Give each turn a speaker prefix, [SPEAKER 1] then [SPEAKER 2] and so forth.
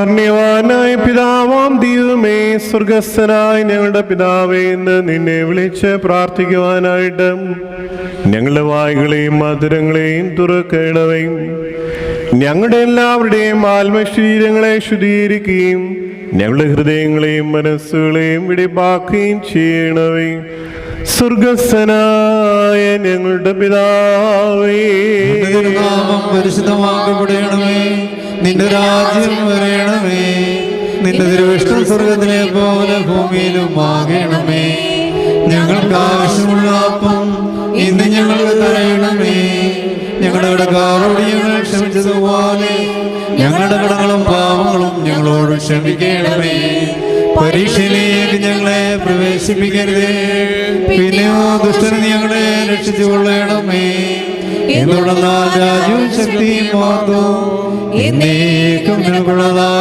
[SPEAKER 1] കാരുണ്യവാനായ പിതാവാം ദൈവമേ, സ്വർഗസ്ഥനായ ഞങ്ങളുടെ പിതാവേ എന്ന് നിന്നെ വിളിച്ച് പ്രാർത്ഥിക്കുവാനായിട്ട് ഞങ്ങളുടെ വായുകളെയും മധുരങ്ങളെയും തുറക്കണമേ. ഞങ്ങളുടെ എല്ലാവരുടെയും ആത്മശരീരങ്ങളെ ശുദ്ധീകരിക്കുകയും ഞങ്ങളുടെ ഹൃദയങ്ങളെയും മനസ്സുകളെയും വെടിപ്പാക്കുകയും ചെയ്യണമേ. സ്വർഗസ്ഥനായ ഞങ്ങളുടെ പിതാവേ,
[SPEAKER 2] നാമം പരിശുദ്ധമാക്കപ്പെടണമേ. നിന്റെ രാജ്യം വരണമേ. നിന്റെ തിരുവിഷ്ടം സ്വർഗത്തിലെ പോലെ ഭൂമിയിലും ആകണമേ. ഞങ്ങൾക്ക് ആവശ്യമുള്ള അപ്പം ഇന്ന് ഞങ്ങൾക്ക് തരണമേ. ഞങ്ങളുടെ കടക്കാരോട് ഞങ്ങൾ ക്ഷമിച്ചതുപോലെ ഞങ്ങളുടെ കടങ്ങളും പാവങ്ങളും ഞങ്ങളോട് ക്ഷമിക്കണമേ. പരീക്ഷയിലേക്ക് ഞങ്ങളെ പ്രവേശിപ്പിക്കരുതേ, പിന്നെയോ ദുഷ്ടന് ഞങ്ങളെ രക്ഷിച്ചു കൊള്ളണമേ. എന്നുള്ള രാജ്യവും ശക്തിയും മാത്രം എന്നേക്കും നിനക്കുള്ളതാ.